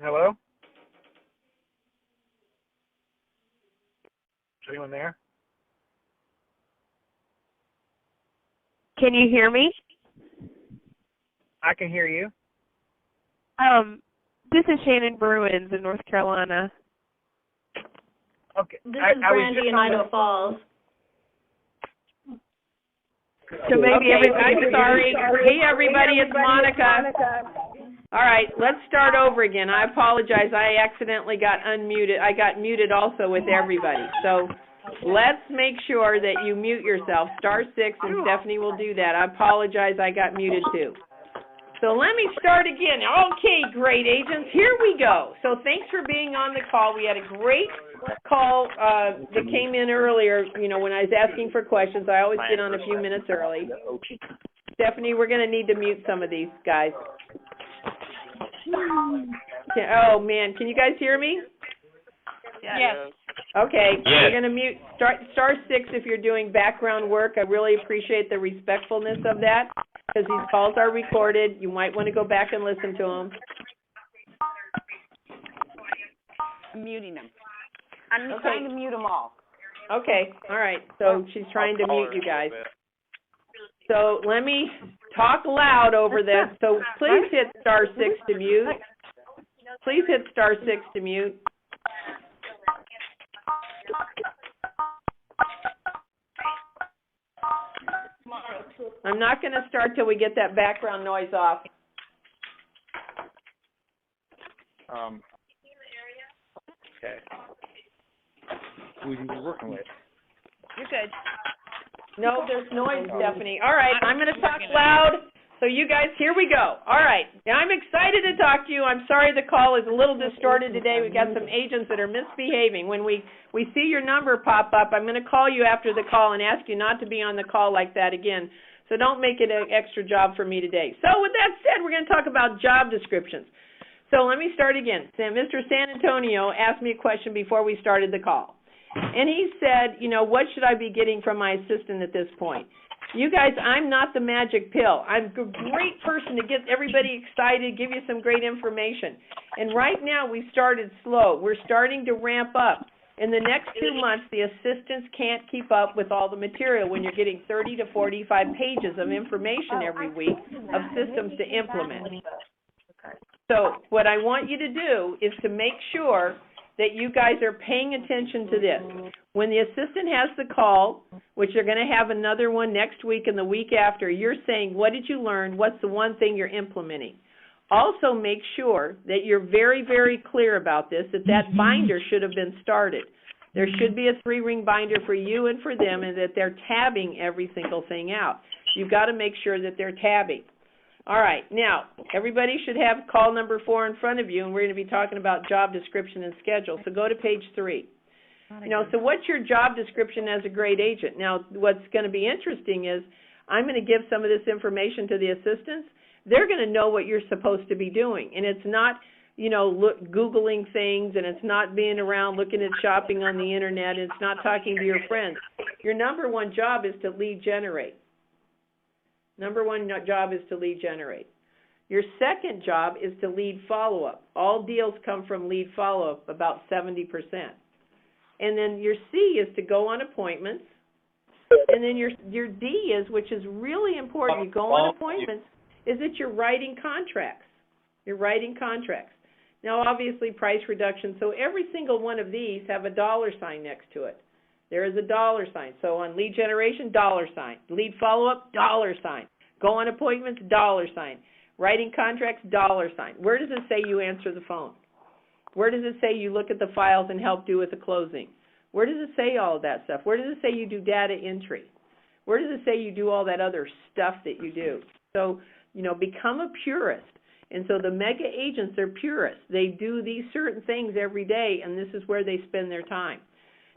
Hello? Is anyone there? Can you hear me? I can hear you. This is Shannon Bruins in North Carolina. Okay. This is Brandy in Idaho Falls. So maybe I'm sorry. Hey, everybody, it's Monica. All right, let's start over again. I apologize. I accidentally got unmuted. I got muted also with everybody. So let's make sure that you mute yourself. *6, and Stephanie will do that. I apologize. I got muted too. So let me start again. Okay, great agents. Here we go. So thanks for being on the call. We had a great call that came in earlier. You know, when I was asking for questions, I always get on a few minutes early. Stephanie, we're going to need to mute some of these guys. Oh, man. Can you guys hear me? Yes. Okay. Yes. We're going to mute *6 if you're doing background work. I really appreciate the respectfulness of that because these calls are recorded. You might want to go back and listen to them. I'm muting them. I'm trying to mute them all. Okay. All right. So she's trying to mute you guys. So let me talk loud over this. So please hit *6 to mute. Please hit *6 to mute. I'm not going to start till we get that background noise off. Okay. Who are you working with? You're good. No, there's noise, Stephanie. All right, I'm going to talk loud. So you guys, here we go. All right, now I'm excited to talk to you. I'm sorry the call is a little distorted today. We've got some agents that are misbehaving. When we see your number pop up, I'm going to call you after the call and ask you not to be on the call like that again. So don't make it an extra job for me today. So with that said, we're going to talk about job descriptions. So let me start again. Mr. San Antonio asked me a question before we started the call. And he said, you know, what should I be getting from my assistant at this point? You guys, I'm not the magic pill. I'm a great person to get everybody excited, give you some great information. And right now we started slow. We're starting to ramp up. In the next 2 months, the assistants can't keep up with all the material when you're getting 30 to 45 pages of information every week of systems to implement. So what I want you to do is to make sure that you guys are paying attention to this. When the assistant has the call, which they're going to have another one next week and the week after, you're saying, what did you learn? What's the one thing you're implementing? Also make sure that you're very, very clear about this, that binder should have been started. There should be a 3-ring binder for you and for them, and that they're tabbing every single thing out. You've got to make sure that they're tabbing. All right, now, everybody should have call number 4 in front of you, and we're going to be talking about job description and schedule. So go to page 3. You know, so what's your job description as a great agent? Now, what's going to be interesting is I'm going to give some of this information to the assistants. They're going to know what you're supposed to be doing, and it's not, you know, Googling things, and it's not being around looking at shopping on the Internet, and it's not talking to your friends. Your number one job is to lead generate. Number one job is to lead generate. Your second job is to lead follow-up. All deals come from lead follow-up, about 70%. And then your C is to go on appointments. And then your D is, which is really important, you go on appointments, is that you're writing contracts. You're writing contracts. Now, obviously, price reduction. So every single one of these have a $sign next to it. There is a $sign. So on lead generation, $sign. Lead follow-up, $sign. Go on appointments, $sign. Writing contracts, $sign. Where does it say you answer the phone? Where does it say you look at the files and help do with the closing? Where does it say all of that stuff? Where does it say you do data entry? Where does it say you do all that other stuff that you do? So, you know, become a purist. And so the mega agents are purists. They do these certain things every day, and this is where they spend their time.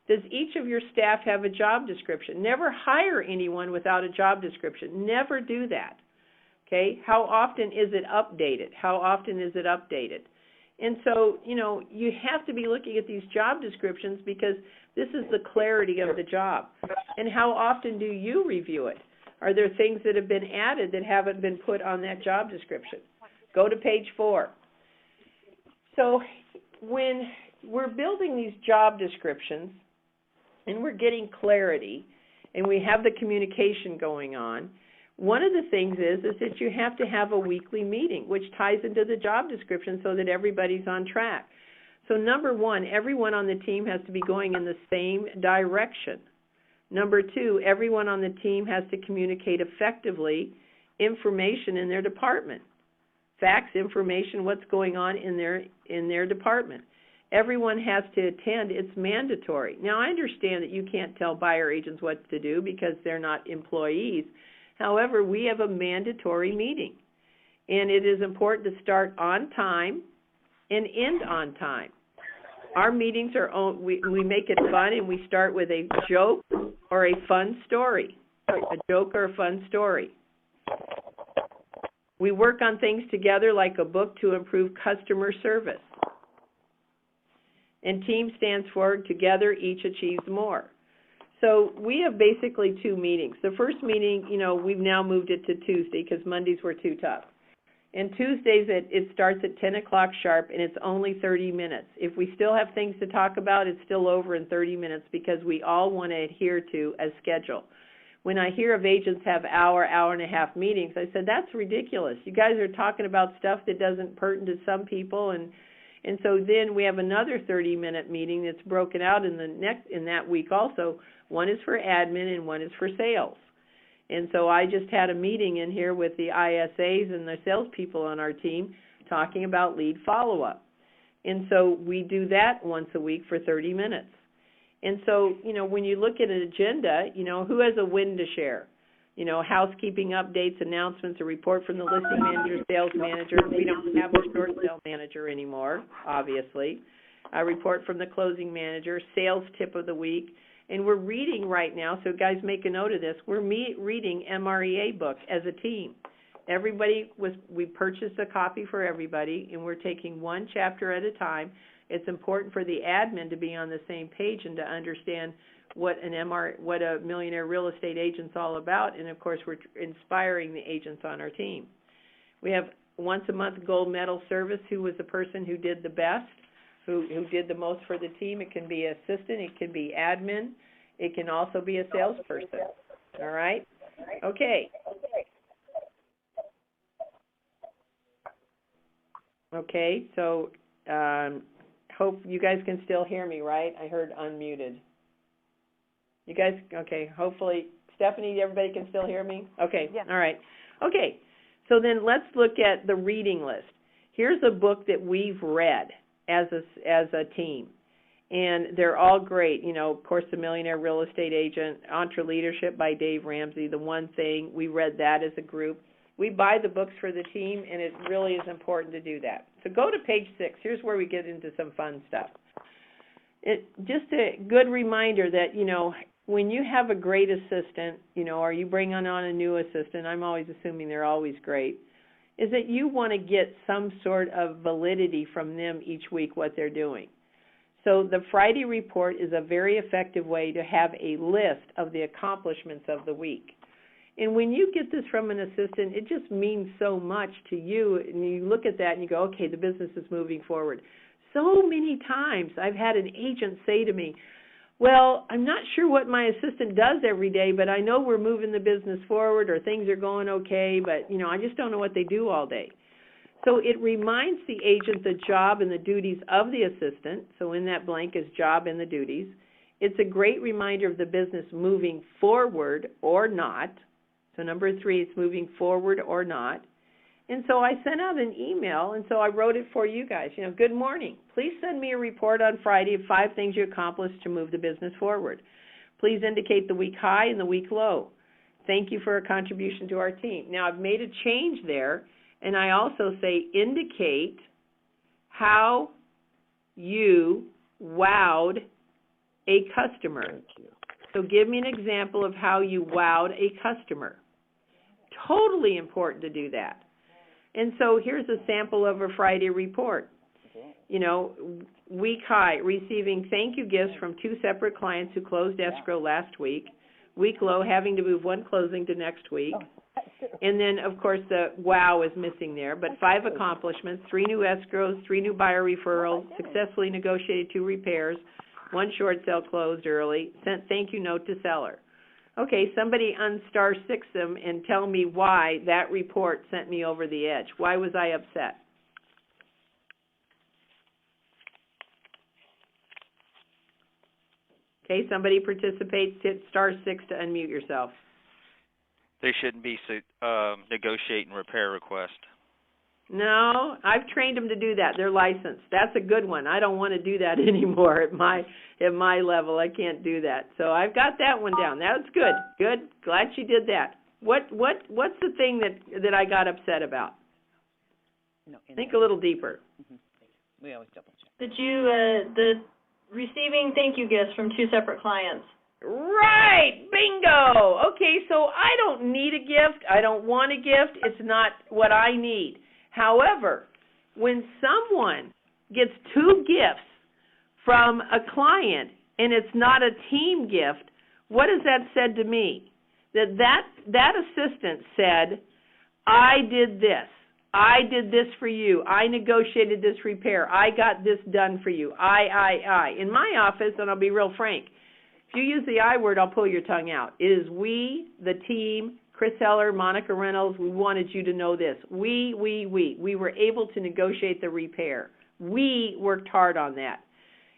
Does each of your staff have a job description? Never hire anyone without a job description. Never do that. Okay? How often is it updated? How often is it updated? And so, you know, you have to be looking at these job descriptions because this is the clarity of the job. And how often do you review it? Are there things that have been added that haven't been put on that job description? Go to page 4. So when we're building these job descriptions and we're getting clarity and we have the communication going on, one of the things is that you have to have a weekly meeting, which ties into the job description so that everybody's on track. So number one, everyone on the team has to be going in the same direction. Number two, everyone on the team has to communicate effectively information in their department. Facts, information, what's going on in their department. Everyone has to attend. It's mandatory. Now, I understand that you can't tell buyer agents what to do because they're not employees. However, we have a mandatory meeting, and it is important to start on time and end on time. Our meetings we make it fun, and we start with a joke or a fun story, a joke or a fun story. We work on things together like a book to improve customer service. And team stands for together each achieves more. So we have basically two meetings. The first meeting, we've now moved it to Tuesday because Mondays were too tough. And Tuesdays, it starts at 10 o'clock sharp, and it's only 30 minutes. If we still have things to talk about, it's still over in 30 minutes because we all want to adhere to a schedule. When I hear of agents have hour and a half meetings, I said, that's ridiculous. You guys are talking about stuff that doesn't pertain to some people, and so then we have another 30-minute meeting that's broken out in that week also. One is for admin and one is for sales. And so I just had a meeting in here with the ISAs and the salespeople on our team talking about lead follow-up. And so we do that once a week for 30 minutes. And so, when you look at an agenda, who has a win to share? Housekeeping updates, announcements, a report from the listing manager, sales manager. We don't have a short sale manager anymore, obviously. A report from the closing manager, sales tip of the week. And we're reading right now, so guys make a note of this, we're reading MREA book as a team. We purchased a copy for everybody, and we're taking one chapter at a time. It's important for the admin to be on the same page and to understand what a millionaire real estate agent's all about, and of course we're inspiring the agents on our team. We have once a month gold medal service, who was the person who did the best, who did the most for the team. It can be assistant, it can be admin, it can also be a salesperson. All right? Okay. Okay, so hope you guys can still hear me, right? I heard unmuted. You guys, okay, hopefully, Stephanie, everybody can still hear me? Okay, yeah. All right. Okay, so then let's look at the reading list. Here's a book that we've read as a team, and they're all great. Of course, The Millionaire Real Estate Agent, EntreLeadership by Dave Ramsey, The One Thing. We read that as a group. We buy the books for the team, and it really is important to do that. So go to page 6. Here's where we get into some fun stuff. Just a good reminder that, when you have a great assistant, or you bring on a new assistant, I'm always assuming they're always great, is that you want to get some sort of validity from them each week what they're doing. So the Friday report is a very effective way to have a list of the accomplishments of the week. And when you get this from an assistant, it just means so much to you, and you look at that and you go, okay, the business is moving forward. So many times I've had an agent say to me, well, I'm not sure what my assistant does every day, but I know we're moving the business forward or things are going okay, but, I just don't know what they do all day. So it reminds the agent the job and the duties of the assistant. So in that blank is job and the duties. It's a great reminder of the business moving forward or not. So number 3, it's moving forward or not. And so I sent out an email, and so I wrote it for you guys. Good morning. Please send me a report on Friday of 5 things you accomplished to move the business forward. Please indicate the week high and the week low. Thank you for a contribution to our team. Now, I've made a change there, and I also say indicate how you wowed a customer. So give me an example of how you wowed a customer. Totally important to do that. And so here's a sample of a Friday report. Week high, receiving thank you gifts from 2 separate clients who closed escrow last week. Week low, having to move one closing to next week. And then, of course, the wow is missing there, but 5 accomplishments, 3 new escrows, 3 new buyer referrals, successfully negotiated 2 repairs, 1 short sale closed early, sent thank you note to seller. Okay, somebody unstar-6 them and tell me why that report sent me over the edge. Why was I upset? Okay, somebody participates, hit *6 to unmute yourself. They shouldn't be negotiating repair request. No, I've trained them to do that. They're licensed. That's a good one. I don't want to do that anymore at my level. I can't do that. So I've got that one down. That's good. Good. Glad she did that. What's the thing that I got upset about? No, think a little deeper. We always double check. That you, the receiving thank you gifts from 2 separate clients. Right, bingo. Okay, so I don't need a gift. I don't want a gift. It's not what I need. However, when someone gets 2 gifts from a client and it's not a team gift, what has that said to me? That assistant said, I did this. I did this for you. I negotiated this repair. I got this done for you. I. In my office, and I'll be real frank, if you use the I word, I'll pull your tongue out. It is we, the team, Chris Heller, Monica Reynolds, we wanted you to know this. We were able to negotiate the repair. We worked hard on that.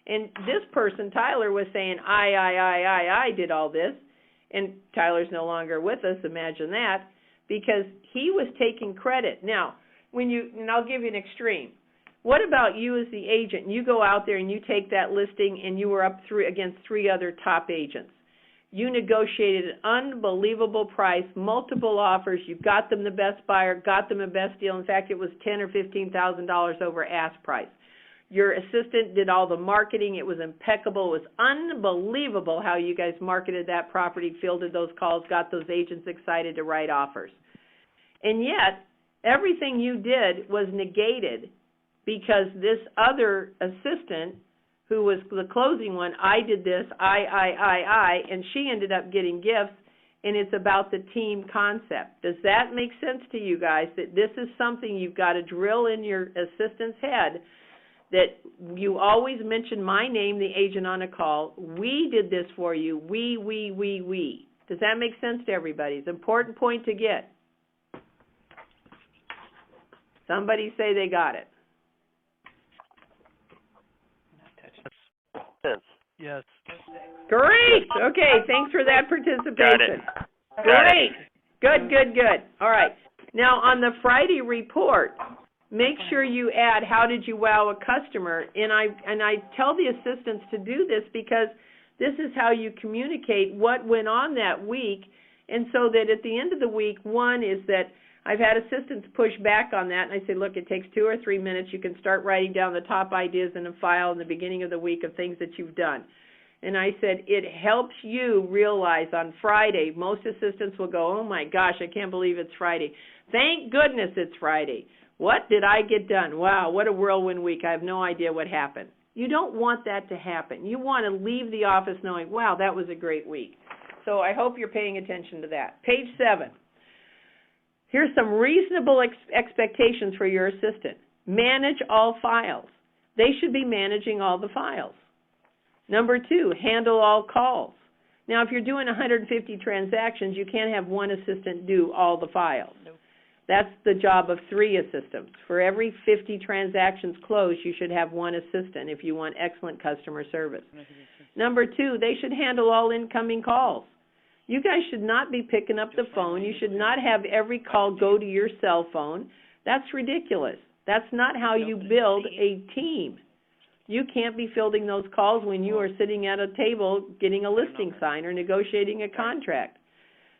And this person, Tyler, was saying, I did all this. And Tyler's no longer with us, imagine that, because he was taking credit. Now, and I'll give you an extreme. What about you as the agent? You go out there and you take that listing and you were up against 3 other top agents. You negotiated an unbelievable price, multiple offers. You got them the best buyer, got them the best deal. In fact, it was $10,000 or $15,000 over ask price. Your assistant did all the marketing. It was impeccable. It was unbelievable how you guys marketed that property, fielded those calls, got those agents excited to write offers. And yet, everything you did was negated because this other assistant, who was the closing one, I did this, I, and she ended up getting gifts, and it's about the team concept. Does that make sense to you guys, that this is something you've got to drill in your assistant's head, that you always mention my name, the agent on a call, we did this for you, we. Does that make sense to everybody? It's an important point to get. Somebody say they got it. Yes. Great. Okay, thanks for that participation. Got it. Great. Good. All right. Now, on the Friday report, make sure you add how did you wow a customer, and I tell the assistants to do this because this is how you communicate what went on that week, and so that at the end of the week, one is that I've had assistants push back on that, and I say, look, it takes 2 or 3 minutes. You can start writing down the top ideas in a file in the beginning of the week of things that you've done. And I said, it helps you realize on Friday, most assistants will go, oh, my gosh, I can't believe it's Friday. Thank goodness it's Friday. What did I get done? Wow, what a whirlwind week. I have no idea what happened. You don't want that to happen. You want to leave the office knowing, wow, that was a great week. So I hope you're paying attention to that. Page 7. Here's some reasonable expectations for your assistant. Manage all files. They should be managing all the files. Number 2, handle all calls. Now, if you're doing 150 transactions, you can't have one assistant do all the files. Nope. That's the job of 3 assistants. For every 50 transactions closed, you should have 1 assistant if you want excellent customer service. Number 2, they should handle all incoming calls. You guys should not be picking up the phone. You should not have every call go to your cell phone. That's ridiculous. That's not how you build a team. You can't be fielding those calls when you are sitting at a table getting a listing signed or negotiating a contract.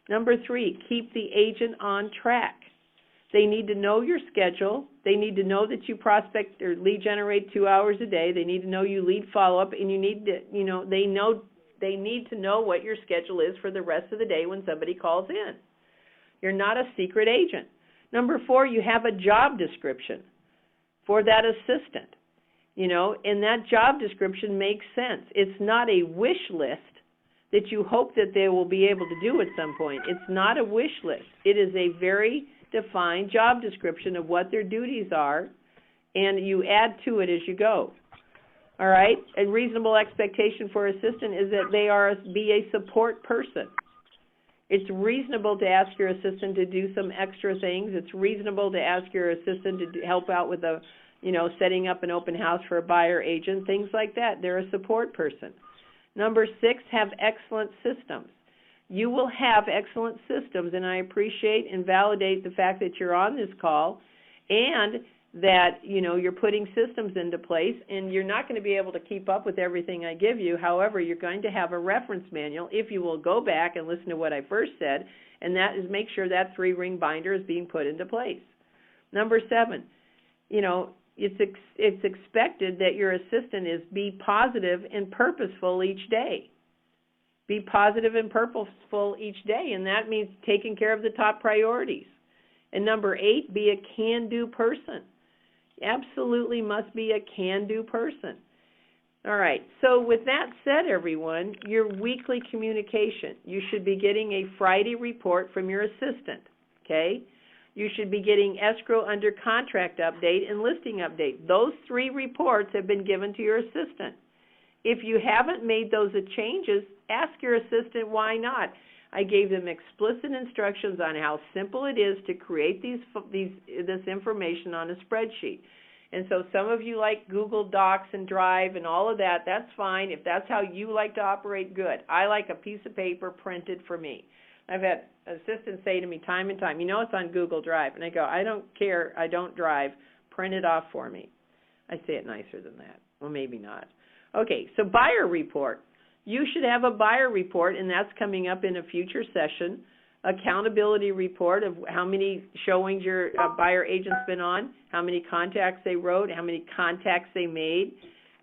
Number 3, keep the agent on track. They need to know your schedule. They need to know that you prospect or lead generate 2 hours a day. They need to know you lead follow-up, and you need to, they need to know what your schedule is for the rest of the day when somebody calls in. You're not a secret agent. Number 4, you have a job description for that assistant. And that job description makes sense. It's not a wish list that you hope that they will be able to do at some point. It's not a wish list. It is a very defined job description of what their duties are, and you add to it as you go. All right? A reasonable expectation for assistant is that they be a support person. It's reasonable to ask your assistant to do some extra things. It's reasonable to ask your assistant to help out with setting up an open house for a buyer agent, things like that. They're a support person. Number 6, have excellent systems. You will have excellent systems, and I appreciate and validate the fact that you're on this call and that, you're putting systems into place, and you're not going to be able to keep up with everything I give you. However, you're going to have a reference manual if you will go back and listen to what I first said, and that is make sure that 3-ring binder is being put into place. Number 7, it's expected that your assistant be positive and purposeful each day. Be positive and purposeful each day, and that means taking care of the top priorities. And number 8, be a can-do person. Absolutely must be a can-do person. All right, so with that said, everyone, your weekly communication. You should be getting a Friday report from your assistant, okay? You should be getting escrow under contract update and listing update. Those 3 reports have been given to your assistant. If you haven't made those changes, ask your assistant why not. I gave them explicit instructions on how simple it is to create this information on a spreadsheet. And so some of you like Google Docs and Drive and all of that. That's fine. If that's how you like to operate, good. I like a piece of paper printed for me. I've had assistants say to me time and time, it's on Google Drive. And I go, I don't care. I don't drive. Print it off for me. I say it nicer than that. Well, maybe not. Okay, so buyer report. You should have a buyer report, and that's coming up in a future session. Accountability report of how many showings your buyer agent's been on, how many contacts they wrote, how many contacts they made,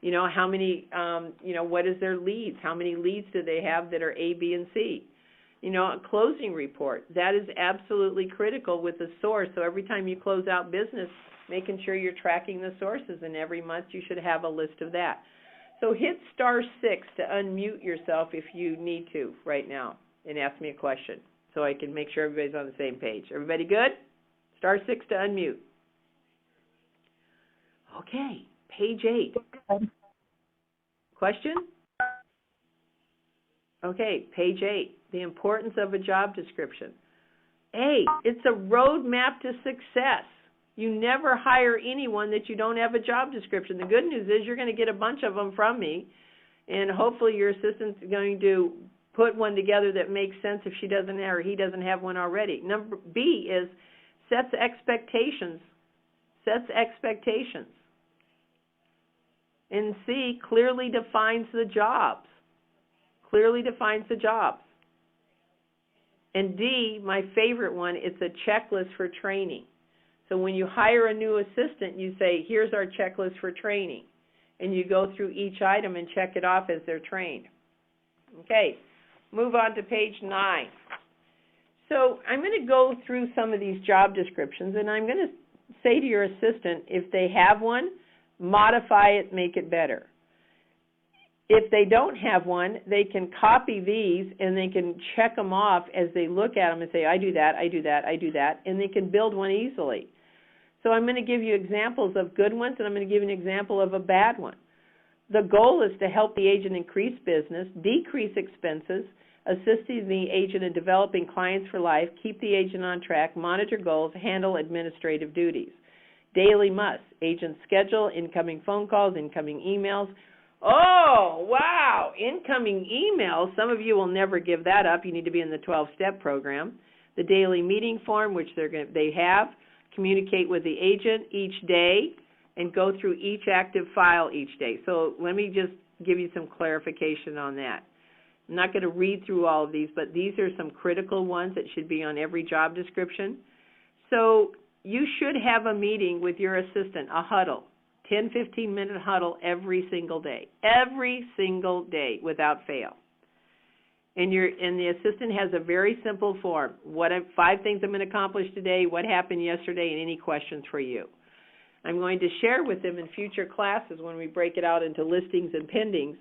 how many, what is their leads, how many leads do they have that are A, B, and C. A closing report. That is absolutely critical with the source. So every time you close out business, making sure you're tracking the sources, and every month you should have a list of that. So hit *6 to unmute yourself if you need to right now and ask me a question so I can make sure everybody's on the same page. Everybody good? *6 to unmute. Okay, page 8. Question? Okay, page 8, the importance of a job description. A, it's a roadmap to success. You never hire anyone that you don't have a job description. The good news is you're going to get a bunch of them from me, and hopefully your assistant's going to put one together that makes sense if she doesn't have or he doesn't have one already. Number B is sets expectations. Sets expectations. And C, clearly defines the jobs. Clearly defines the jobs. And D, my favorite one, it's a checklist for training. So when you hire a new assistant, you say, here's our checklist for training. And you go through each item and check it off as they're trained. Okay, move on to page 9. So I'm going to go through some of these job descriptions, and I'm going to say to your assistant, if they have one, modify it, make it better. If they don't have one, they can copy these and they can check them off as they look at them and say, I do that, I do that, I do that, and they can build one easily. So I'm going to give you examples of good ones, and I'm going to give you an example of a bad one. The goal is to help the agent increase business, decrease expenses, assisting the agent in developing clients for life, keep the agent on track, monitor goals, handle administrative duties. Daily must. Agent schedule, incoming phone calls, incoming emails. Oh, wow, incoming emails. Some of you will never give that up. You need to be in the 12-step program. The daily meeting form, which they have. Communicate with the agent each day and go through each active file each day. So let me just give you some clarification on that. I'm not going to read through all of these, but these are some critical ones that should be on every job description. So you should have a meeting with your assistant, a huddle, 10, 15-minute huddle every single day without fail. And the assistant has a very simple form. 5 things I'm going to accomplish today, what happened yesterday, and any questions for you. I'm going to share with them in future classes when we break it out into listings and pendings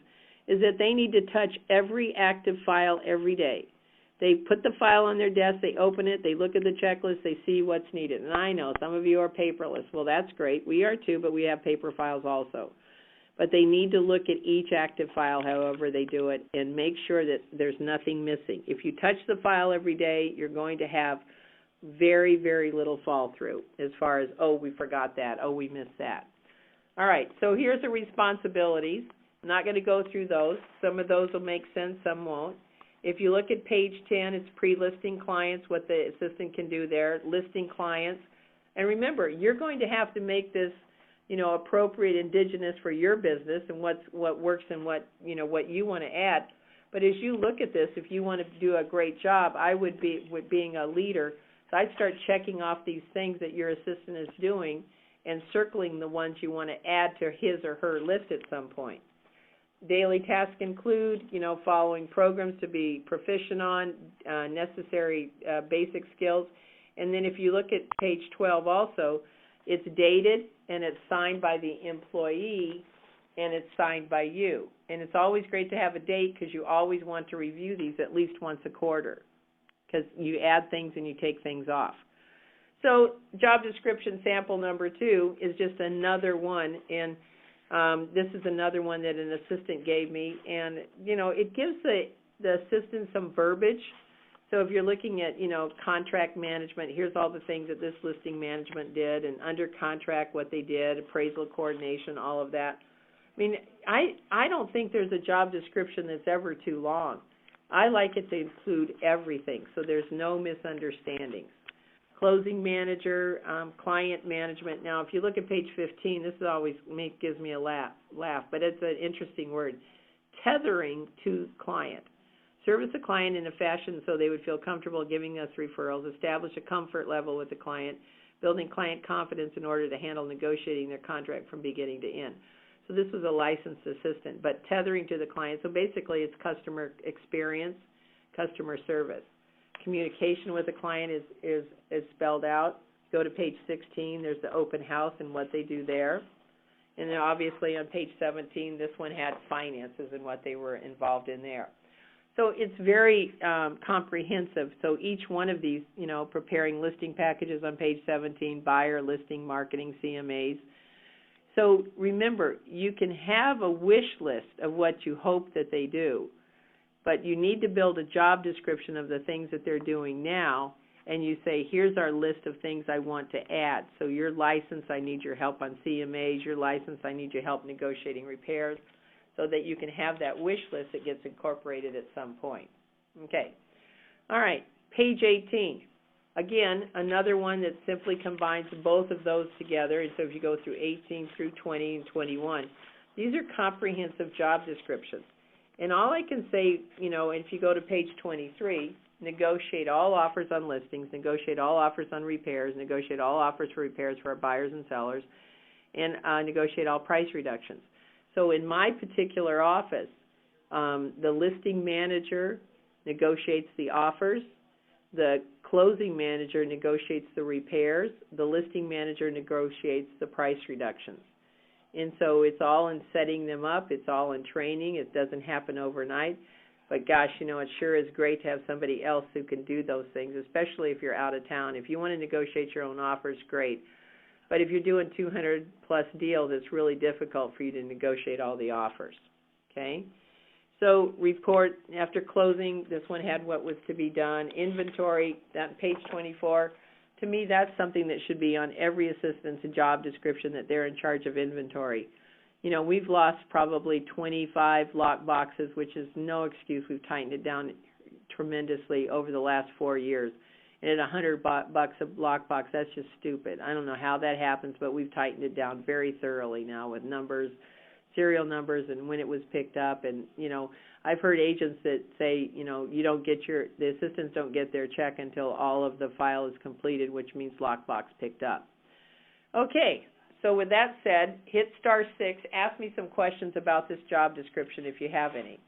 is that they need to touch every active file every day. They put the file on their desk, they open it, they look at the checklist, they see what's needed. And I know some of you are paperless. Well, that's great. We are too, but we have paper files also. But they need to look at each active file, however they do it, and make sure that there's nothing missing. If you touch the file every day, you're going to have very, very little fall through as far as, oh, we forgot that, oh, we missed that. All right, so here's the responsibilities. I'm not going to go through those. Some of those will make sense, some won't. If you look at page 10, it's pre-listing clients, what the assistant can do there, listing clients. And remember, you're going to have to make this, appropriate indigenous for your business and what works and what you want to add. But as you look at this, if you want to do a great job, I would be, with being a leader, so I'd start checking off these things that your assistant is doing and circling the ones you want to add to his or her list at some point. Daily tasks include, following programs to be proficient on, necessary basic skills. And then if you look at page 12 also, it's dated and it's signed by the employee and it's signed by you. And it's always great to have a date because you always want to review these at least once a quarter because you add things and you take things off. So job description sample number 2 is just another one, and this is another one that an assistant gave me, and, it gives the assistant some verbiage. So if you're looking at, contract management, here's all the things that this listing management did, and under contract what they did, appraisal coordination, all of that. I mean, I don't think there's a job description that's ever too long. I like it to include everything, so there's no misunderstandings. Closing manager, client management. Now, if you look at page 15, this is always gives me a laugh, but it's an interesting word. Tethering to client. Service a client in a fashion so they would feel comfortable giving us referrals. Establish a comfort level with the client. Building client confidence in order to handle negotiating their contract from beginning to end. So this was a licensed assistant, but tethering to the client. So basically, it's customer experience, customer service. Communication with the client is spelled out. Go to page 16. There's the open house and what they do there. And then obviously on page 17, this one had finances and what they were involved in there. So it's very comprehensive. So each one of these, preparing listing packages on page 17, buyer, listing, marketing, CMAs. So remember, you can have a wish list of what you hope that they do, but you need to build a job description of the things that they're doing now, and you say, here's our list of things I want to add. So your license, I need your help on CMAs. Your license, I need your help negotiating repairs, so that you can have that wish list that gets incorporated at some point. Okay. All right, page 18. Again, another one that simply combines both of those together. And so if you go through 18 through 20 and 21, these are comprehensive job descriptions. And all I can say, if you go to page 23, negotiate all offers on listings, negotiate all offers on repairs, negotiate all offers for repairs for our buyers and sellers, and negotiate all price reductions. So in my particular office, the listing manager negotiates the offers, the closing manager negotiates the repairs, the listing manager negotiates the price reductions. And so it's all in setting them up, it's all in training, it doesn't happen overnight. But gosh, it sure is great to have somebody else who can do those things, especially if you're out of town. If you want to negotiate your own offers, great. But if you're doing 200-plus deals, it's really difficult for you to negotiate all the offers, okay? So report after closing, this one had what was to be done. Inventory, that page 24, to me that's something that should be on every assistant's job description, that they're in charge of inventory. We've lost probably 25 lock boxes, which is no excuse. We've tightened it down tremendously over the last 4 years. And at $100 a lock box, that's just stupid. I don't know how that happens, but we've tightened it down very thoroughly now with numbers, serial numbers, and when it was picked up. And I've heard agents that say, you don't get the assistants don't get their check until all of the file is completed, which means lockbox picked up. Okay, so with that said, hit *6. Ask me some questions about this job description if you have any.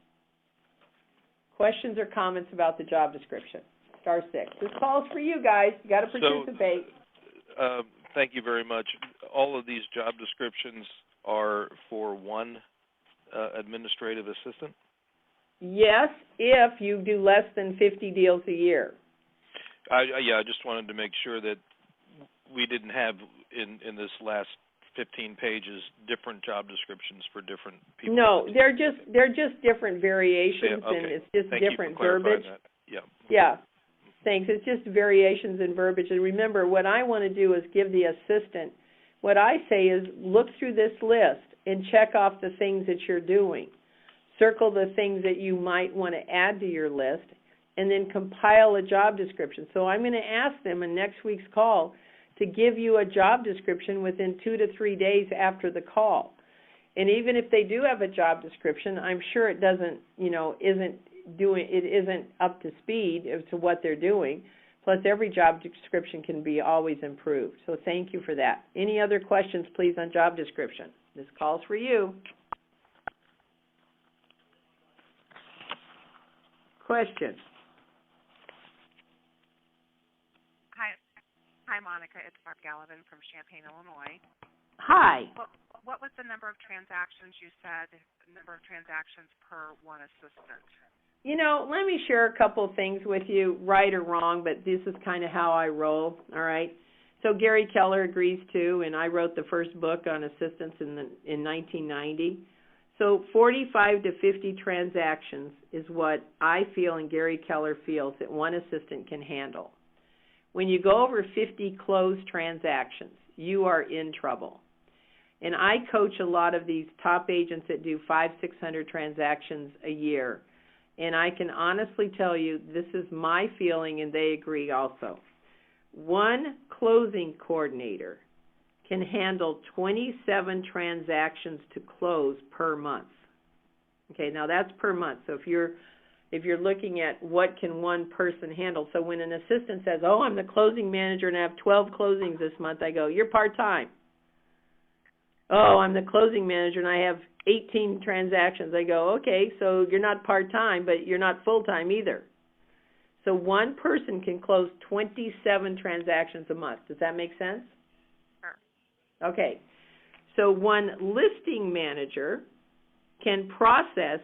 Questions or comments about the job description? *6. This call is for you guys. You got to participate. So, thank you very much. All of these job descriptions are for one administrative assistant? Yes, if you do less than 50 deals a year. I just wanted to make sure that we didn't have in this last 15 pages different job descriptions for different people. No, they're just different variations, okay. and it's just Thank different you for clarifying verbiage. that. Yeah. Yeah. Thanks. It's just variations in verbiage. And remember, what I want to do is give the assistant, what I say is look through this list and check off the things that you're doing. Circle the things that you might want to add to your list, and then compile a job description. So I'm going to ask them in next week's call to give you a job description within 2 to 3 days after the call. And even if they do have a job description, I'm sure it doesn't, isn't up to speed as to what they're doing. Plus, every job description can be always improved. So thank you for that. Any other questions, please, on job description? This call's for you. Question. Hi, Monica. It's Barb Gallivan from Champaign, Illinois. Hi. What was the number of transactions you said, number of transactions per one assistant? Let me share a couple of things with you, right or wrong, but this is kind of how I roll, all right? So Gary Keller agrees too, and I wrote the first book on assistants in 1990. So 45 to 50 transactions is what I feel and Gary Keller feels that one assistant can handle. When you go over 50 closed transactions, you are in trouble. And I coach a lot of these top agents that do 500-600 transactions a year. And I can honestly tell you, this is my feeling, and they agree also. One closing coordinator can handle 27 transactions to close per month. Okay, now that's per month. So if you're looking at what can one person handle, so when an assistant says, oh, I'm the closing manager and I have 12 closings this month, I go, you're part-time. Oh, I'm the closing manager and I have 18 transactions. I go, okay, so you're not part-time, but you're not full-time either. So one person can close 27 transactions a month. Does that make sense? Sure. Okay. So one listing manager can process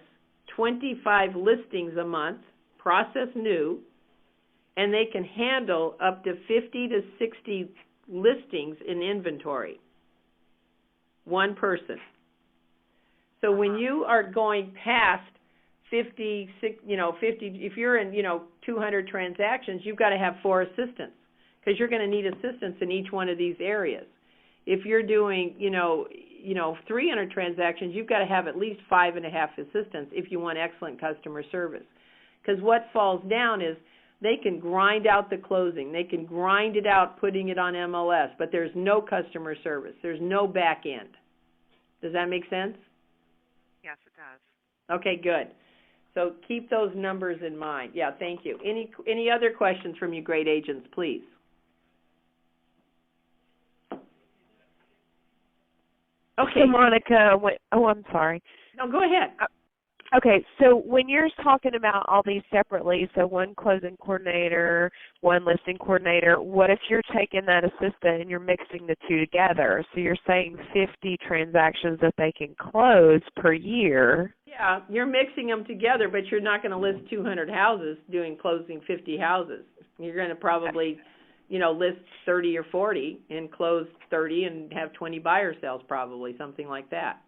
25 listings a month, process new, and they can handle up to 50 to 60 listings in inventory. One person. So when you are going past 50, if you're in, 200 transactions, you've got to have 4 assistants because you're going to need assistants in each one of these areas. If you're doing, 300 transactions, you've got to have at least 5.5 assistants if you want excellent customer service. Because what falls down is they can grind out the closing. They can grind it out putting it on MLS, but there's no customer service. There's no back end. Does that make sense? Yes, it does. Okay, good. So keep those numbers in mind. Yeah, thank you. Any other questions from you great agents, please? Okay. So Monica, I'm sorry. No, go ahead. Okay, so when you're talking about all these separately, so one closing coordinator, one listing coordinator, what if you're taking that assistant and you're mixing the two together? So you're saying 50 transactions that they can close per year. Yeah, you're mixing them together, but you're not going to list 200 houses doing closing 50 houses. You're going to probably, list 30 or 40 and close 30 and have 20 buyer sales probably, something like that.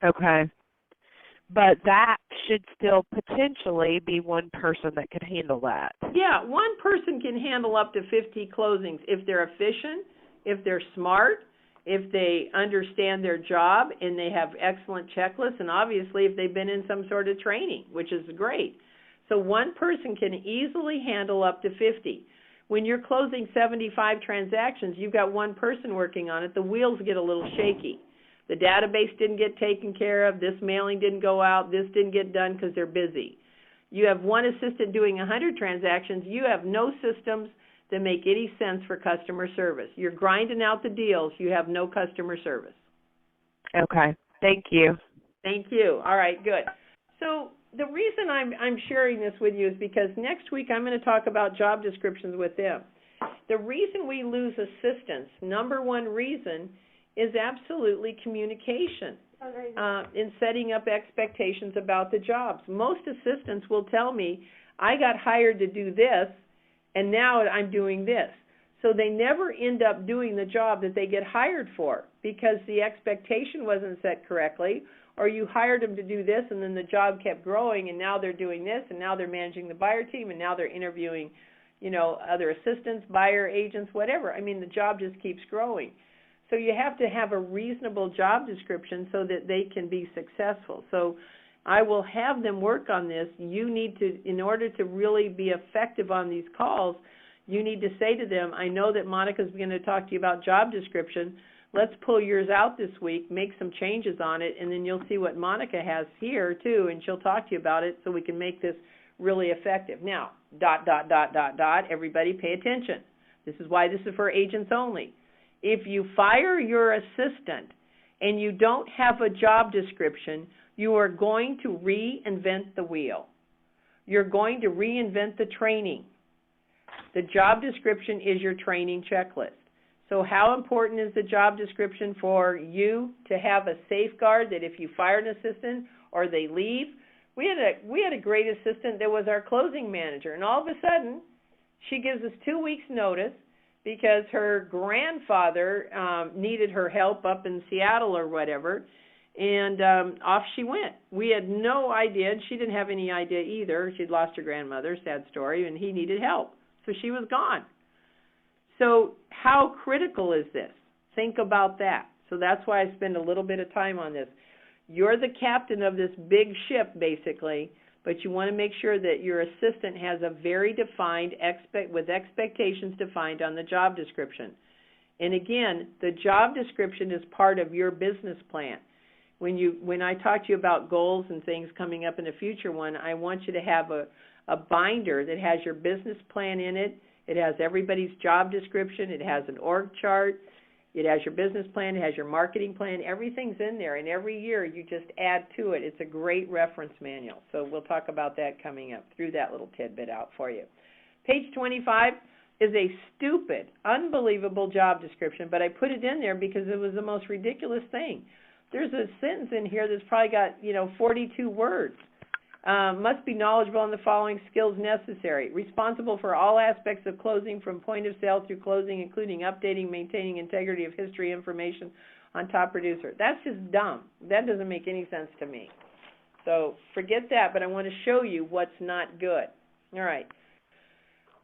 Okay. But that should still potentially be one person that could handle that. Yeah, one person can handle up to 50 closings if they're efficient, if they're smart, if they understand their job and they have excellent checklists, and obviously if they've been in some sort of training, which is great. So one person can easily handle up to 50. When you're closing 75 transactions, you've got one person working on it, the wheels get a little shaky. The database didn't get taken care of, this mailing didn't go out, this didn't get done because they're busy. You have one assistant doing 100 transactions, you have no systems that make any sense for customer service. You're grinding out the deals, you have no customer service. Okay, thank you. Thank you. All right, good. So the reason I'm sharing this with you is because next week I'm going to talk about job descriptions with them. The reason we lose assistants, number one reason, is absolutely communication. In setting up expectations about the jobs. Most assistants will tell me, I got hired to do this, and now I'm doing this. So they never end up doing the job that they get hired for because the expectation wasn't set correctly, or you hired them to do this and then the job kept growing and now they're doing this and now they're managing the buyer team and now they're interviewing, other assistants, buyer agents, whatever. I mean, the job just keeps growing. So you have to have a reasonable job description so that they can be successful. So I will have them work on this. You need to, in order to really be effective on these calls, you need to say to them, I know that Monica's going to talk to you about job description. Let's pull yours out this week, make some changes on it, and then you'll see what Monica has here too, and she'll talk to you about it so we can make this really effective. Now, ... everybody pay attention. This is why this is for agents only. If you fire your assistant and you don't have a job description, you are going to reinvent the wheel. You're going to reinvent the training. The job description is your training checklist. So how important is the job description for you to have a safeguard that if you fire an assistant or they leave? We had a great assistant that was our closing manager, and all of a sudden she gives us 2 weeks' notice because her grandfather needed her help up in Seattle or whatever, and off she went. We had no idea, and she didn't have any idea either. She'd lost her grandmother, sad story, and he needed help. So she was gone. So how critical is this? Think about that. So that's why I spend a little bit of time on this. You're the captain of this big ship, basically, but you want to make sure that your assistant has a very defined, with expectations defined on the job description. And again, the job description is part of your business plan. When I talk to you about goals and things coming up in a future one, I want you to have a binder that has your business plan in it. It has everybody's job description. It has an org chart. It has your business plan. It has your marketing plan. Everything's in there, and every year you just add to it. It's a great reference manual. So we'll talk about that coming up. Threw that little tidbit out for you. Page 25 is a stupid, unbelievable job description, but I put it in there because it was the most ridiculous thing. There's a sentence in here that's probably got, 42 words. Must be knowledgeable in the following skills necessary. Responsible for all aspects of closing from point of sale through closing, including updating, maintaining integrity of history information on top producer. That's just dumb. That doesn't make any sense to me. So forget that, but I want to show you what's not good. All right.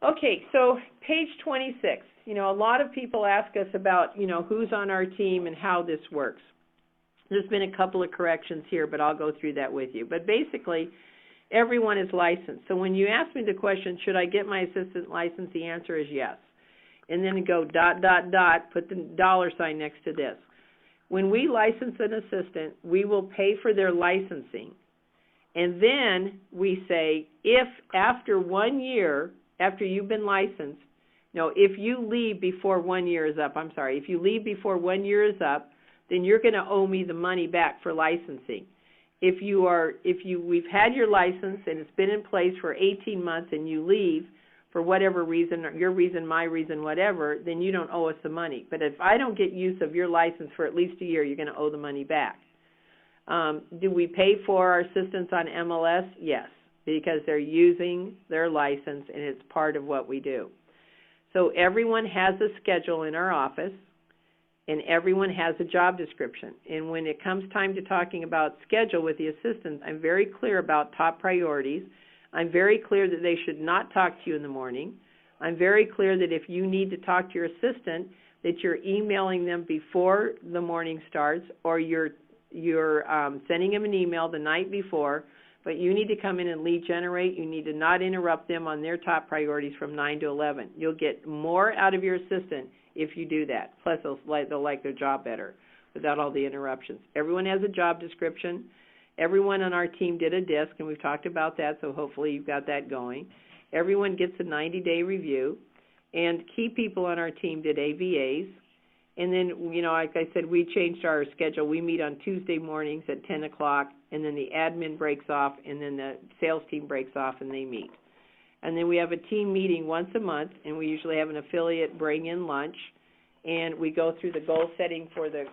Okay, so page 26. A lot of people ask us about, who's on our team and how this works. There's been a couple of corrections here, but I'll go through that with you. But basically, everyone is licensed. So when you ask me the question, should I get my assistant licensed, the answer is yes. And then go ... put the $ next to this. When we license an assistant, we will pay for their licensing. And then we say, if after 1 year, after you've been licensed, if you leave before 1 year is up, if you leave before 1 year is up, then you're going to owe me the money back for licensing. If we've had your license and it's been in place for 18 months and you leave for whatever reason, or your reason, my reason, whatever, then you don't owe us the money. But if I don't get use of your license for at least a year, you're going to owe the money back. Do we pay for our assistants on MLS? Yes, because they're using their license and it's part of what we do. So everyone has a schedule in our office, and everyone has a job description. And when it comes time to talking about schedule with the assistants, I'm very clear about top priorities. I'm very clear that they should not talk to you in the morning. I'm very clear that if you need to talk to your assistant, that you're emailing them before the morning starts, or you're sending them an email the night before, but you need to come in and lead generate. You need to not interrupt them on their top priorities from 9 to 11. You'll get more out of your assistant if you do that. Plus, they'll like their job better without all the interruptions. Everyone has a job description. Everyone on our team did a DISC, and we've talked about that, so hopefully you've got that going. Everyone gets a 90-day review, and key people on our team did AVAs. And then, like I said, we changed our schedule. We meet on Tuesday mornings at 10 o'clock, and then the admin breaks off, and then the sales team breaks off, and they meet. And then we have a team meeting once a month, and we usually have an affiliate bring in lunch. and we go through the goal setting for the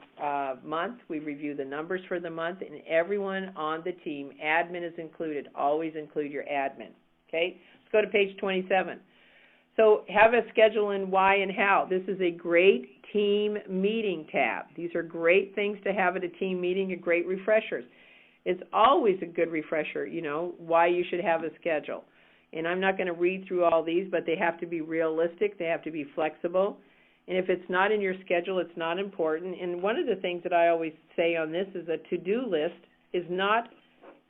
month. We review the numbers for the month, and everyone on the team, admin is included. Always include your admin. Okay? Let's go to page 27. So have a schedule in why and how. This is a great team meeting tab. These are great things to have at a team meeting and great refreshers. It's always a good refresher, you know, why you should have a schedule. And I'm not going to read through all these, but they have to be realistic. They have to be flexible. And if it's not in your schedule, it's not important. And one of the things that I always say on this is a to-do list is not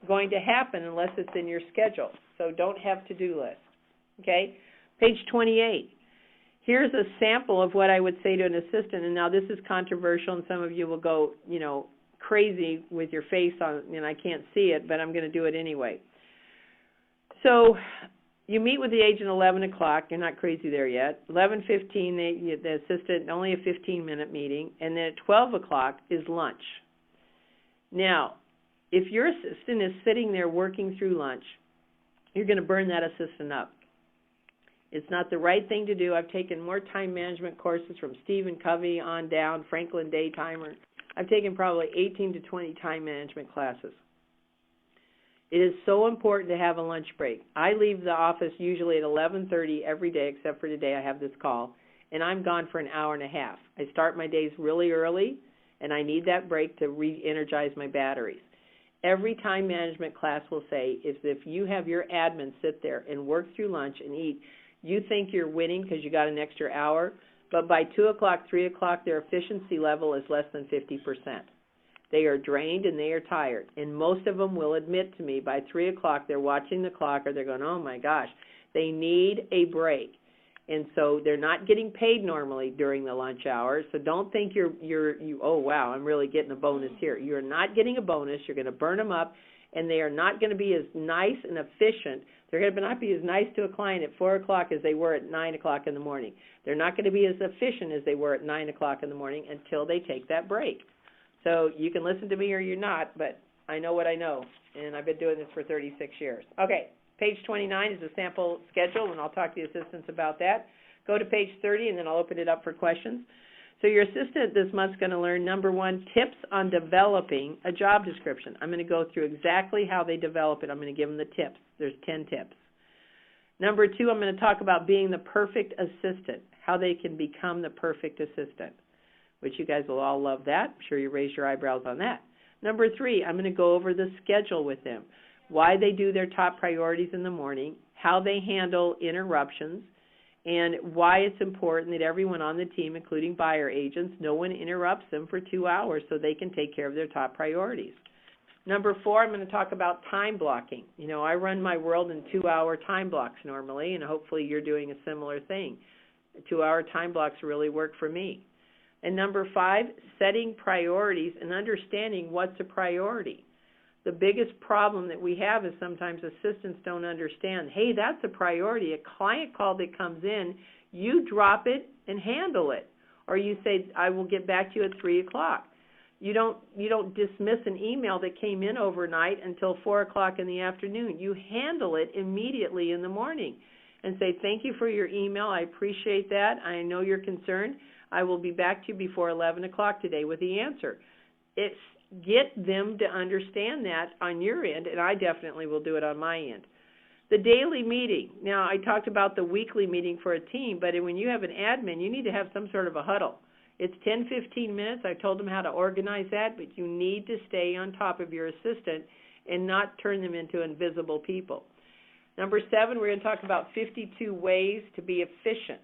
going to happen unless it's in your schedule. So don't have to-do lists. Okay? Page 28. Here's a sample of what I would say to an assistant. And now this is controversial, and some of you will go, you know, crazy with your face on, and I can't see it, but I'm going to do it anyway. So you meet with the agent at 11 o'clock. You're not crazy there yet. 11:15, the assistant, only a 15-minute meeting. And then at 12 o'clock is lunch. Now, if your assistant is sitting there working through lunch, you're going to burn that assistant up. It's not the right thing to do. I've taken more time management courses from Stephen Covey on down, Franklin Daytimer. I've taken probably 18 to 20 time management classes. It is so important to have a lunch break. I leave the office usually at 11:30 every day, except for today I have this call, and I'm gone for an hour and a half. I start my days really early, and I need that break to re-energize my batteries. Every time management class will say is if you have your admin sit there and work through lunch and eat, you think you're winning because you got an extra hour, but by 2 o'clock, 3 o'clock, their efficiency level is less than 50%. They are drained and they are tired, and most of them will admit to me by 3 o'clock they're watching the clock or they're going, oh my gosh, they need a break. And so they're not getting paid normally during the lunch hour, so don't think oh wow, I'm really getting a bonus here. You're not getting a bonus. You're going to burn them up, and they are not going to be as nice and efficient. They're going to not be as nice to a client at 4 o'clock as they were at 9 o'clock in the morning. They're not going to be as efficient as they were at 9 o'clock in the morning until they take that break. So you can listen to me or you're not, but I know what I know, and I've been doing this for 36 years. Okay, page 29 is a sample schedule, and I'll talk to the assistants about that. Go to page 30, and then I'll open it up for questions. So your assistant this month is going to learn, number one, tips on developing a job description. I'm going to go through exactly how they develop it. I'm going to give them the tips. There's 10 tips. Number two, I'm going to talk about being the perfect assistant, how they can become the perfect assistant, which you guys will all love that. I'm sure you raised your eyebrows on that. Number three, I'm going to go over the schedule with them, why they do their top priorities in the morning, how they handle interruptions, and why it's important that everyone on the team, including buyer agents, no one interrupts them for 2 hours so they can take care of their top priorities. Number four, I'm going to talk about time blocking. You know, I run my world in 2-hour time blocks normally, and hopefully you're doing a similar thing. 2-hour time blocks really work for me. And number five, setting priorities and understanding what's a priority. The biggest problem that we have is sometimes assistants don't understand, hey, that's a priority. A client call that comes in, you drop it and handle it. Or you say, I will get back to you at 3 o'clock. You don't dismiss an email that came in overnight until 4 o'clock in the afternoon. You handle it immediately in the morning and say, thank you for your email. I appreciate that. I know you're concerned. I will be back to you before 11 o'clock today with the answer. It's get them to understand that on your end, and I definitely will do it on my end. The daily meeting. Now, I talked about the weekly meeting for a team, but when you have an admin, you need to have some sort of a huddle. It's 10, 15 minutes. I told them how to organize that, but you need to stay on top of your assistant and not turn them into invisible people. Number 7, we're going to talk about 52 ways to be efficient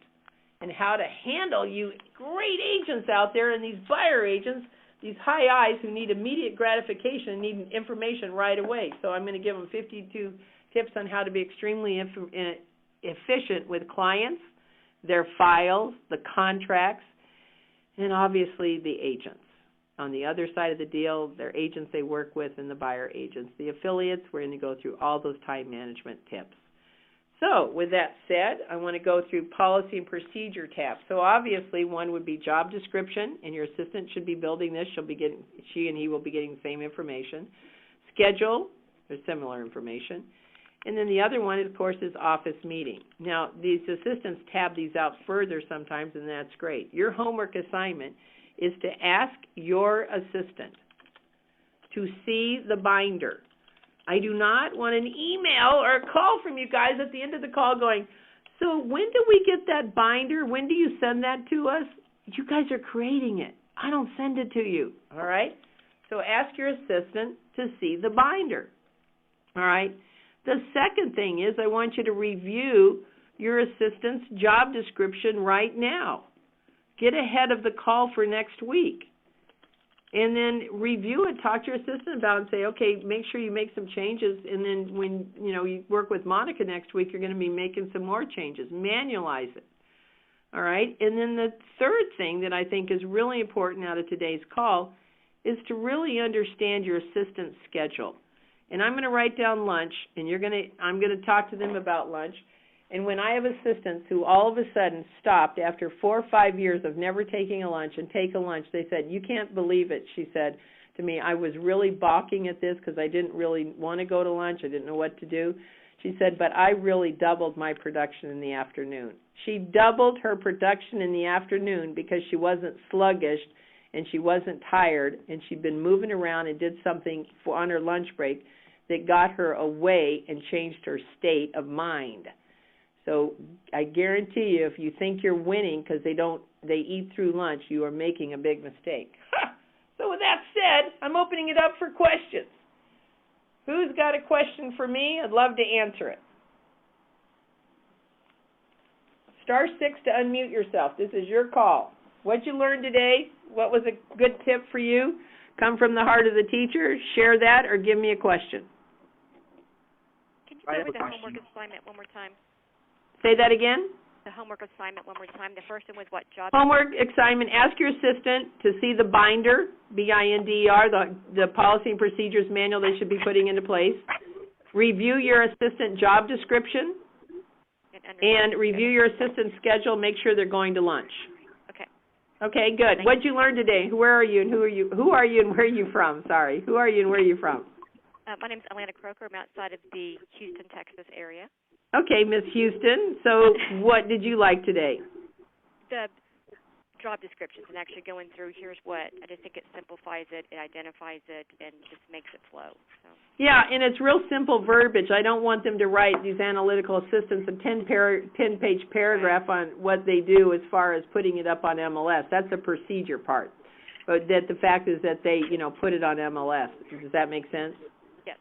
and how to handle you great agents out there and these buyer agents, these high eyes who need immediate gratification and need information right away. So I'm going to give them 52 tips on how to be extremely efficient with clients, their files, the contracts, and obviously the agents. On the other side of the deal, their agents they work with and the buyer agents. The affiliates, we're going to go through all those time management tips. So with that said, I want to go through policy and procedure tabs. So obviously one would be job description, and your assistant should be building this. She and he will be getting the same information. Schedule, or similar information. And then the other one, of course, is office meeting. Now, these assistants tab these out further sometimes, and that's great. Your homework assignment is to ask your assistant to see the binder. I do not want an email or a call from you guys at the end of the call going, so when do we get that binder? When do you send that to us? You guys are creating it. I don't send it to you, all right? So ask your assistant to see the binder, all right? The second thing is I want you to review your assistant's job description right now. Get ahead of the call for next week. And then review it, talk to your assistant about it and say, okay, make sure you make some changes, and then when, you work with Monica next week, you're going to be making some more changes. Manualize it. All right? And then the third thing that I think is really important out of today's call is to really understand your assistant's schedule. And I'm going to write down lunch, and I'm going to talk to them about lunch. And when I have assistants who all of a sudden stopped after 4 or 5 years of never taking a lunch and take a lunch, they said, you can't believe it, she said to me. I was really balking at this because I didn't really want to go to lunch. I didn't know what to do. She said, but I really doubled my production in the afternoon. She doubled her production in the afternoon because she wasn't sluggish and she wasn't tired, and she'd been moving around and did something on her lunch break that got her away and changed her state of mind. So I guarantee you, if you think you're winning because they eat through lunch, you are making a big mistake. So with that said, I'm opening it up for questions. Who's got a question for me? I'd love to answer it. *6 to unmute yourself. This is your call. What'd you learn today? What was a good tip for you? Come from the heart of the teacher. Share that or give me a question. Can you go over the homework assignment one more time? Say that again? The homework assignment one more time. The first one was what job? Homework assignment. Ask your assistant to see the binder, B-I-N-D-E-R, the policy and procedures manual they should be putting into place. Review your assistant job description. And review your assistant's schedule. Make sure they're going to lunch. Okay. Okay, good. What'd you learn today? Where are you and who are you? Who are you and where are you from? Sorry. Who are you and where are you from? My name's Alana Croker. I'm outside of the Houston, Texas area. Okay, Miss Houston. So what did you like today? The job descriptions and actually going through, here's what. I just think it simplifies it, it identifies it, and just makes it flow. So. Yeah, and it's real simple verbiage. I don't want them to write, these analytical assistants, a 10-page paragraph on what they do as far as putting it up on MLS. That's the procedure part. But that the fact is that they, put it on MLS. Does that make sense? Yes.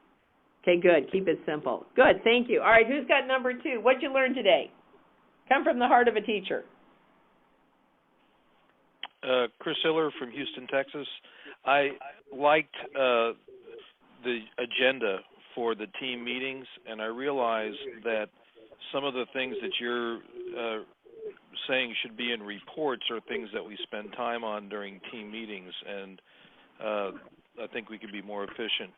Okay, good. Keep it simple. Good, thank you. All right, who's got number 2? What'd you learn today? Come from the heart of a teacher. Chris Hiller from Houston, Texas. I liked the agenda for the team meetings, and I realized that some of the things that you're saying should be in reports are things that we spend time on during team meetings, and I think we could be more efficient.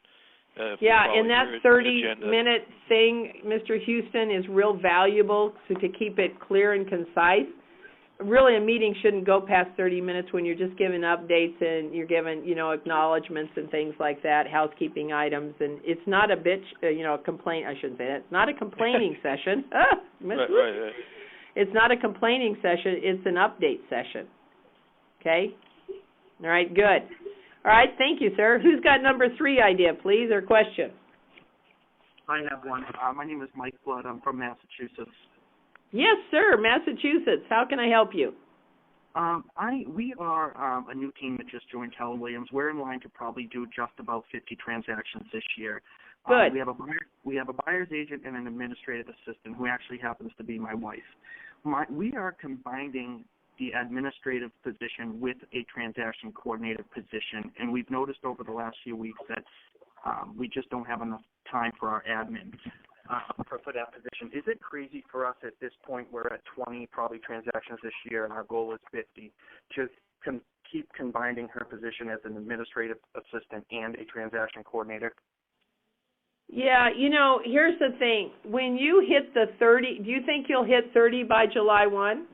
Yeah, and that 30-minute thing, Mr. Houston, is real valuable to keep it clear and concise. Really, a meeting shouldn't go past 30 minutes when you're just giving updates and you're giving, acknowledgments and things like that, housekeeping items. And it's not a complaint. I shouldn't say that. It's not a complaining session. Right. It's not a complaining session. It's an update session. Okay? All right, good. All right, thank you, sir. Who's got number 3 idea, please, or question? I have one. My name is Mike Blood. I'm from Massachusetts. Yes, sir, Massachusetts. How can I help you? We are a new team that just joined Keller Williams. We're in line to probably do just about 50 transactions this year. Good. We have a buyer's agent and an administrative assistant who actually happens to be my wife. We are combining the administrative position with a transaction coordinator position, and we've noticed over the last few weeks that we just don't have enough time for our admin. For that position. Is it crazy for us at this point, we're at 20 probably transactions this year and our goal is 50, to keep combining her position as an administrative assistant and a transaction coordinator? Yeah, here's the thing. When you hit the 30, do you think you'll hit 30 by July 1?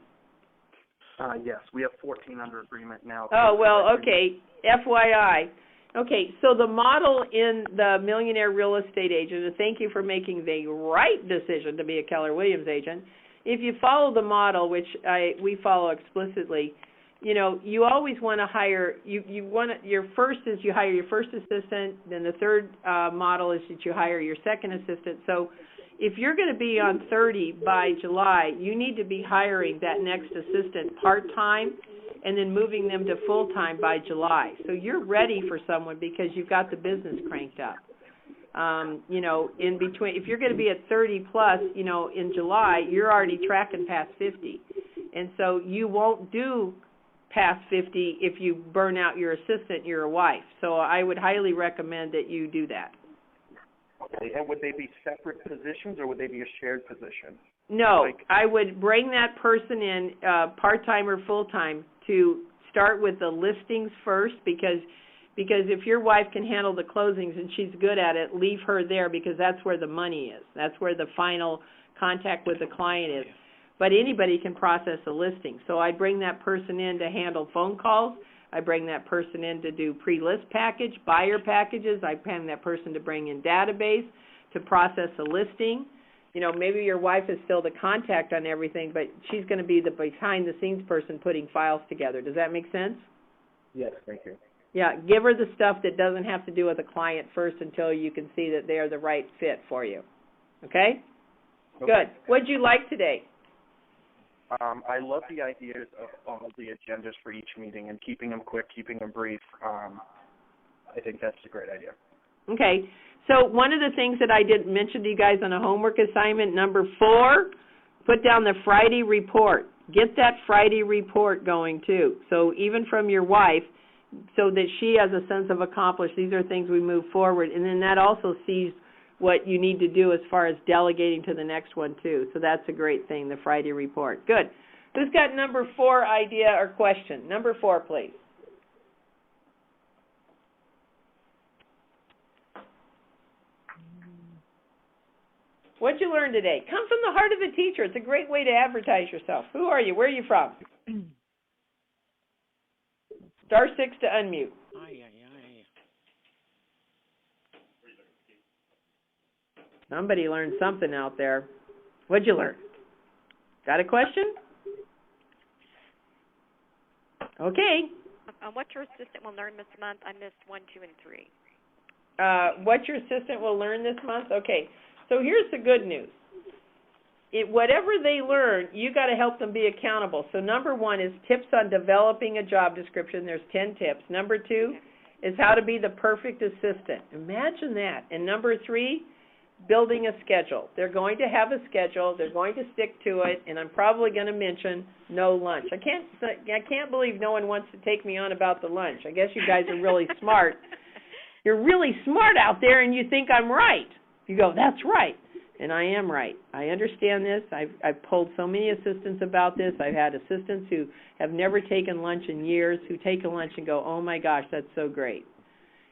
Yes, we have 14 under agreement now. Oh, well, okay. FYI, Okay, so the model in the Millionaire Real Estate Agent, and thank you for making the right decision to be a Keller Williams agent. If you follow the model, which we follow explicitly, you know, you always want to hire, your first is you hire your first assistant, then the third model is that you hire your second assistant. So if you're going to be on 30 by July, you need to be hiring that next assistant part-time and then moving them to full-time by July. So you're ready for someone because you've got the business cranked up. You know, in between, if you're going to be at 30 plus, you know, in July, you're already tracking past 50. And so you won't do past 50 if you burn out your assistant, your wife. So I would highly recommend that you do that. Okay, and would they be separate positions or would they be a shared position? No, I would bring that person in, part-time or full-time, to start with the listings first because if your wife can handle the closings and she's good at it, leave her there because that's where the money is. That's where the final contact with the client is. But anybody can process a listing. So I bring that person in to handle phone calls. I bring that person in to do pre-list package, buyer packages. I bring that person to bring in database, to process a listing. You know, maybe your wife is still the contact on everything, but she's going to be the behind-the-scenes person putting files together. Does that make sense? Yes, thank you. Yeah, give her the stuff that doesn't have to do with a client first until you can see that they're the right fit for you. Okay? Good. What did you like today? I love the ideas of all the agendas for each meeting and keeping them quick, keeping them brief. I think that's a great idea. Okay. So one of the things that I didn't mention to you guys on a homework assignment, number 4, put down the Friday report. Get that Friday report going too. So even from your wife, so that she has a sense of accomplished, these are things we move forward. And then that also sees what you need to do as far as delegating to the next one too. So that's a great thing, the Friday report. Good. Who's got number 4 idea or question? Number 4, please. What'd you learn today? Come from the heart of a teacher. It's a great way to advertise yourself. Who are you? Where are you from? Star 6 to unmute. Somebody learned something out there. What'd you learn? Got a question? Okay. What your assistant will learn this month, I missed 1, 2, and 3. What your assistant will learn this month? Okay. So here's the good news. Whatever they learn, you got to help them be accountable. So number 1 is tips on developing a job description. There's 10 tips. Number 2 is how to be the perfect assistant. Imagine that. And number 3, building a schedule. They're going to have a schedule. They're going to stick to it. And I'm probably going to mention no lunch. I can't believe no one wants to take me on about the lunch. I guess you guys are really smart. You're really smart out there, and you think I'm right. You go, that's right. And I am right. I understand this. I've told so many assistants about this. I've had assistants who have never taken lunch in years who take a lunch and go, oh, my gosh, that's so great.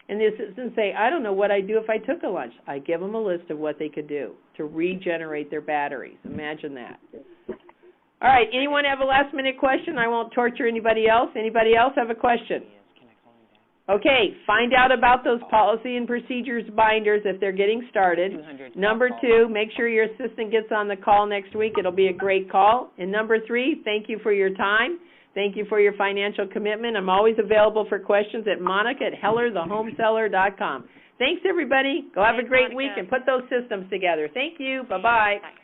And the assistants say, I don't know what I'd do if I took a lunch. I give them a list of what they could do to regenerate their batteries. Imagine that. All right, anyone have a last-minute question? I won't torture anybody else. Anybody else have a question? Okay, find out about those policy and procedures binders if they're getting started. Number 2, make sure your assistant gets on the call next week. It'll be a great call. And number 3, thank you for your time. Thank you for your financial commitment. I'm always available for questions at monica@hellerthehomeseller.com. Thanks, everybody. Go have a great week and put those systems together. Thank you. Bye-bye. Bye.